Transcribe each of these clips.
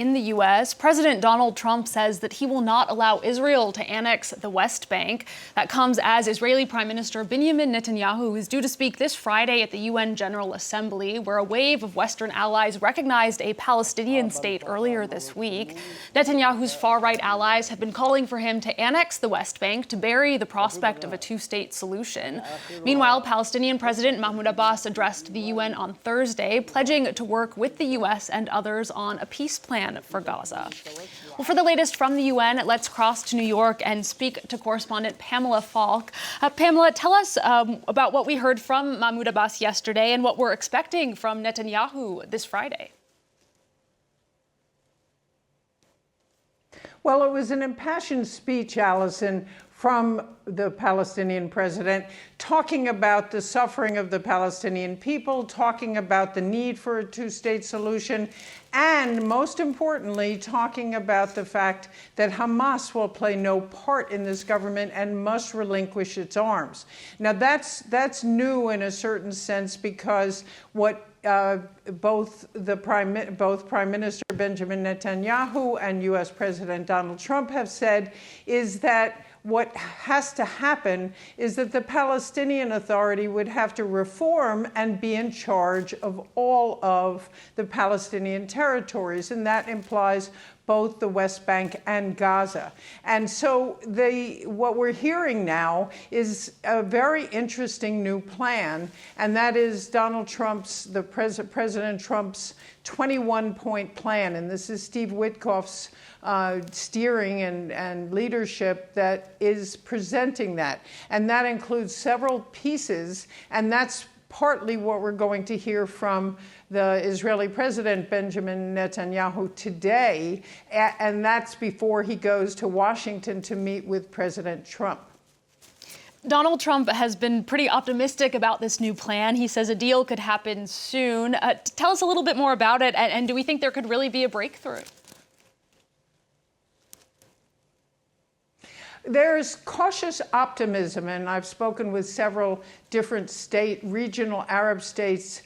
In the U.S., President Donald Trump says that he will not allow Israel to annex the West Bank. That comes as Israeli Prime Minister Benjamin Netanyahu is due to speak this Friday at the UN General Assembly, where a wave of Western allies recognized a Palestinian state earlier this week. Netanyahu's far-right allies have been calling for him to annex the West Bank to bury the prospect of a two-state solution. Meanwhile, Palestinian President Mahmoud Abbas addressed the UN on Thursday, pledging to work with the U.S. and others on a peace plan for Gaza. Well, for the latest from the UN, let's cross to New York and speak to correspondent Pamela Falk. Pamela, tell us about what we heard from Mahmoud Abbas yesterday and what we're expecting from Netanyahu this Friday. Well, it was an impassioned speech, Allison, from the Palestinian president, talking about the suffering of the Palestinian people, talking about the need for a two-state solution, and most importantly, talking about the fact that Hamas will play no part in this government and must relinquish its arms. Now, that's new in a certain sense, because what both Prime Minister Benjamin Netanyahu and U.S. President Donald Trump have said is that what has to happen is that the Palestinian Authority would have to reform and be in charge of all of the Palestinian territories, and that implies both the West Bank and Gaza. And so what we're hearing now is a very interesting new plan, and that is President Trump's 21-point plan. And this is Steve Witkoff's steering and leadership that is presenting that. And that includes several pieces, and that's partly what we're going to hear from the Israeli President Benjamin Netanyahu today, and that's before he goes to Washington to meet with President Trump. Donald Trump has been pretty optimistic about this new plan. He says a deal could happen soon. Tell us a little bit more about it, and do we think there could really be a breakthrough? There's cautious optimism, and I've spoken with several different regional Arab states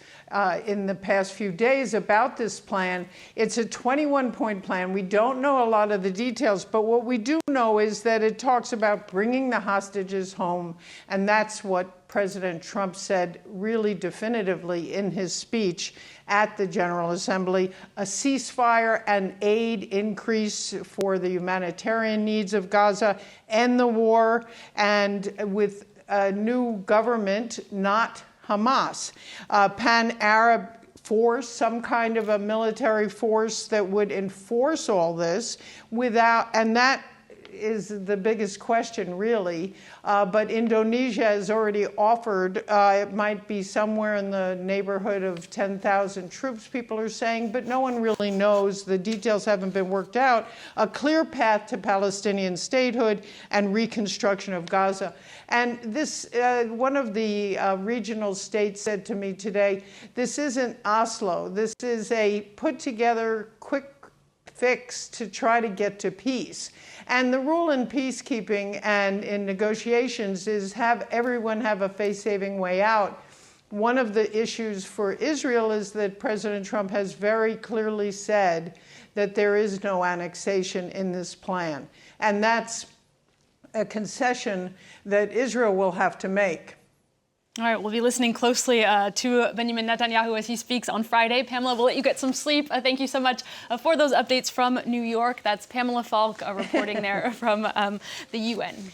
in the past few days about this plan. It's a 21-point plan. We don't know a lot of the details, but what we do know is that it talks about bringing the hostages home, and that's what President Trump said really definitively in his speech at the General Assembly: a ceasefire and aid increase for the humanitarian needs of Gaza, end the war, and with a new government, not Hamas, pan-Arab force, some kind of a military force that would enforce all this and that is the biggest question, really. But Indonesia has already offered, it might be somewhere in the neighborhood of 10,000 troops, people are saying, but no one really knows. The details haven't been worked out. A clear path to Palestinian statehood and reconstruction of Gaza. And this, one of the regional states said to me today, this isn't Oslo. This is a put-together, quick fix to try to get to peace. And the rule in peacekeeping and in negotiations is have everyone have a face-saving way out. One of the issues for Israel is that President Trump has very clearly said that there is no annexation in this plan. And that's a concession that Israel will have to make. All right, we'll be listening closely to Benjamin Netanyahu as he speaks on Friday. Pamela, we'll let you get some sleep. Thank you so much for those updates from New York. That's Pamela Falk reporting there from the UN.